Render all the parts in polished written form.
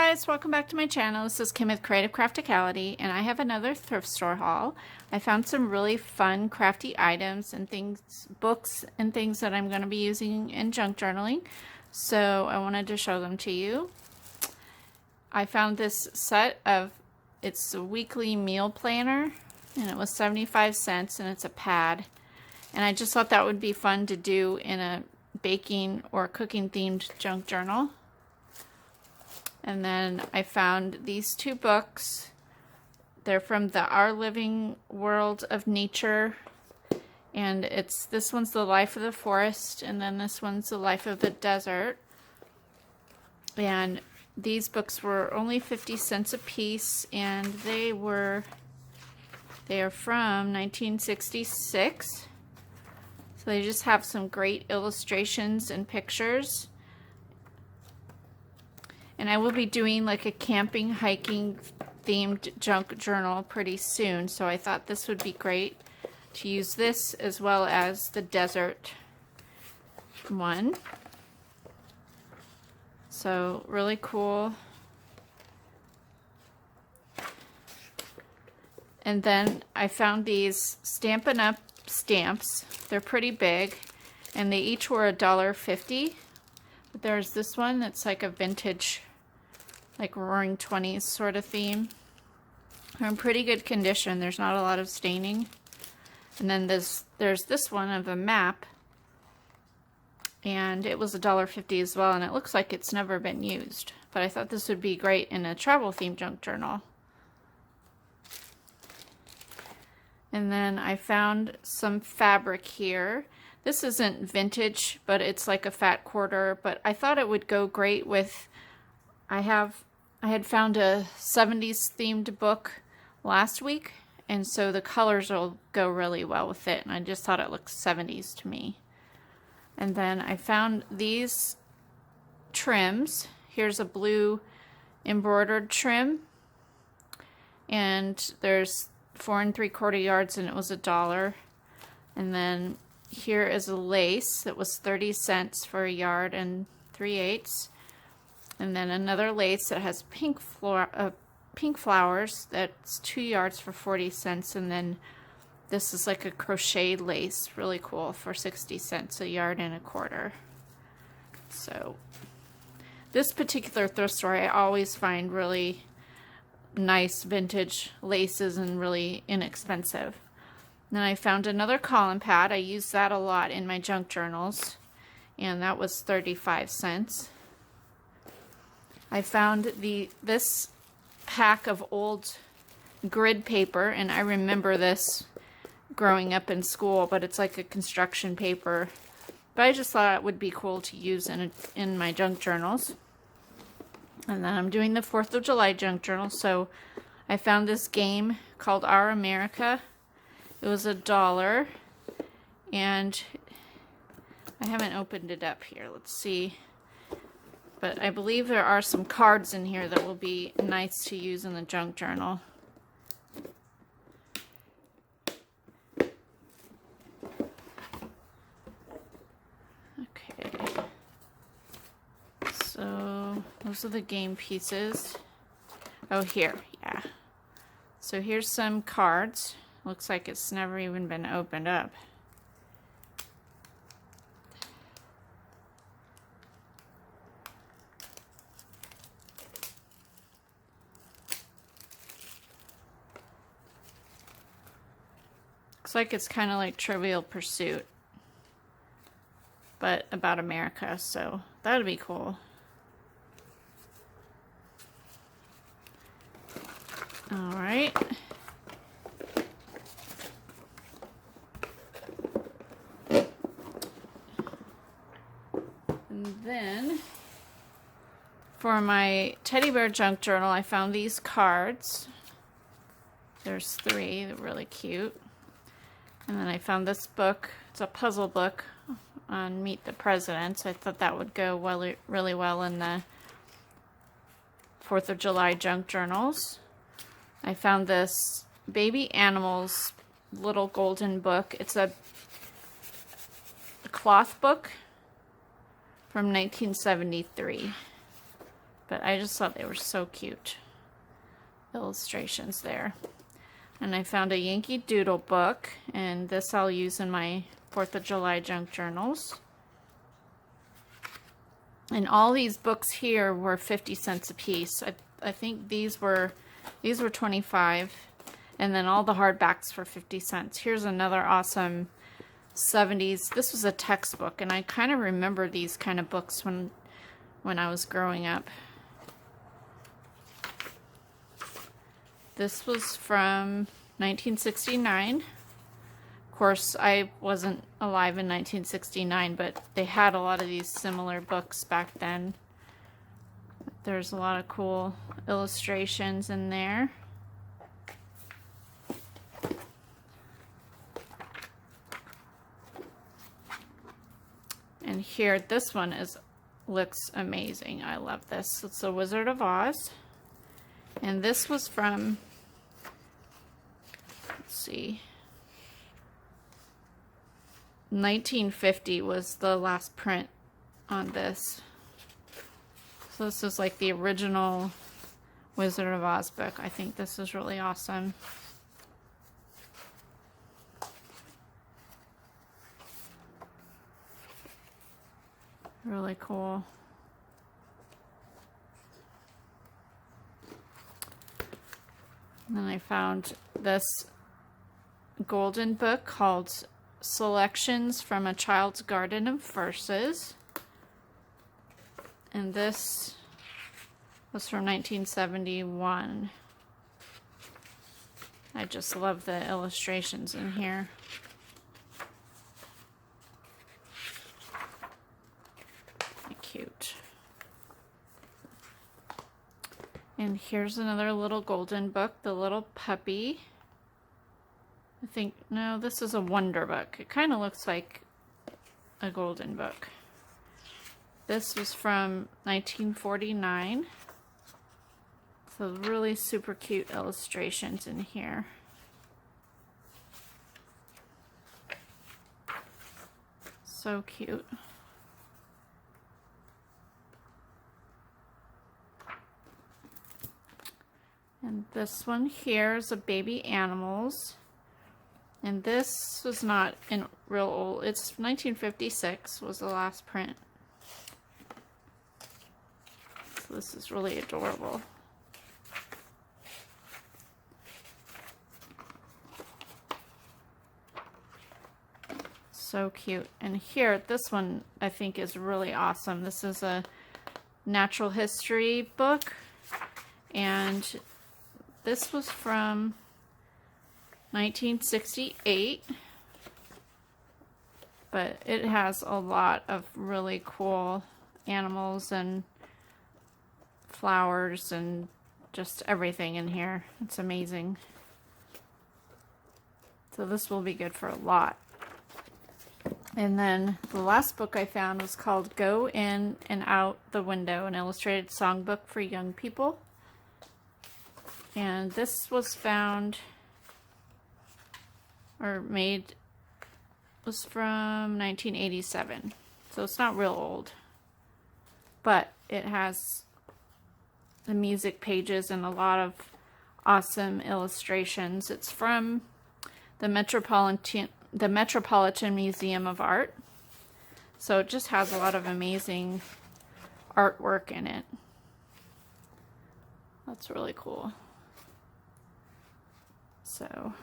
guys, welcome back to my channel. This is Kim with Creative Crafticality, and I have another thrift store haul. I found some really fun crafty items and things, books and things that I'm going to be using in junk journaling. So I wanted to show them to you. I found this set of, it's a weekly meal planner, and it was 75 cents, and it's a pad. And I just thought that would be fun to do in a baking or cooking themed junk journal. And then I found these two books. They're from the Our Living World of Nature. And this one's The Life of the Forest, and then this one's The Life of the Desert. And these books were only 50 cents a piece, and they are from 1966. So they just have some great illustrations and pictures. And I will be doing like a camping, hiking themed junk journal pretty soon. So I thought this would be great to use this as well as the desert one. So really cool. And then I found these Stampin' Up! Stamps. They're pretty big, and they each were $1.50. But there's this one that's like a vintage, like Roaring '20s sort of theme. They're in pretty good condition. There's not a lot of staining. And then there's this one of a map, and it was $1.50 as well, and it looks like it's never been used. But I thought this would be great in a travel themed junk journal. And then I found some fabric here. This isn't vintage, but it's like a fat quarter, but I thought it would go great with, I had found a 70s themed book last week, and so the colors will go really well with it, and I just thought it looked 70s to me. And then I found these trims. Here's a blue embroidered trim, and there's 4 3/4 yards, and it was $1. And then here is a lace that was 30 cents for a yard and 3/8. And then another lace that has pink flowers, that's 2 yards for 40 cents. And then this is like a crocheted lace, really cool, for 60 cents a yard and a quarter. So this particular thrift store I always find really nice vintage laces and really inexpensive. Then I found another column pad. I use that a lot in my junk journals, and that was 35 cents. I found this pack of old grid paper, and I remember this growing up in school, but it's like a construction paper. But I just thought it would be cool to use in my junk journals. And then I'm doing the 4th of July junk journal, so I found this game called Our America. It was $1, and I haven't opened it up here. Let's see. But I believe there are some cards in here that will be nice to use in the junk journal. Okay. So those are the game pieces. Oh, here, yeah. So here's some cards. Looks like it's never even been opened up. Looks like it's kind of like Trivial Pursuit, but about America, so that would be cool. All right. And then for my teddy bear junk journal, I found these cards. There's 3, they're really cute. And then I found this book. It's a puzzle book on Meet the President, so I thought that would go really well in the 4th of July junk journals. I found this Baby Animals little golden book. It's a cloth book from 1973. But I just thought they were so cute. Illustrations there. And I found a Yankee Doodle book, and this I'll use in my 4th of July junk journals. And all these books here were 50 cents a piece. I think these were 25, and then all the hardbacks for 50 cents. Here's another awesome 70s. This was a textbook, and I kind of remember these kind of books when I was growing up. This was from 1969. Of course, I wasn't alive in 1969, but they had a lot of these similar books back then. There's a lot of cool illustrations in there. And here, this one looks amazing. I love this. It's a Wizard of Oz. And this was from, let's see, 1950 was the last print on this. So this is like the original Wizard of Oz book. I think this is really awesome. Really cool. And then I found this golden book called Selections from a Child's Garden of Verses. And this was from 1971. I just love the illustrations in here. Cute. And here's another little golden book, The Little Puppy. I think, no, this is a wonder book. It kind of looks like a golden book. This was from 1949. So really super cute illustrations in here. So cute. And this one here is a baby animals. And this was not in real old. It's 1956 was the last print. So this is really adorable. So cute. And here, this one I think is really awesome. This is a natural history book. And this was from 1968, but it has a lot of really cool animals and flowers and just everything in here. It's amazing. So this will be good for a lot. And then the last book I found was called Go In and Out the Window, an illustrated songbook for young people. And this was found or made, was from 1987. So it's not real old. But it has the music pages and a lot of awesome illustrations. It's from the Metropolitan Museum of Art. So it just has a lot of amazing artwork in it. That's really cool. So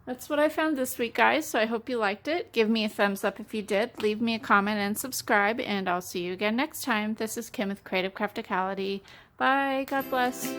that's what I found this week, guys. So I hope you liked it. Give me a thumbs up if you did. Leave me a comment and subscribe, and I'll see you again next time. This is Kim with Creative Crafticality. Bye. God bless.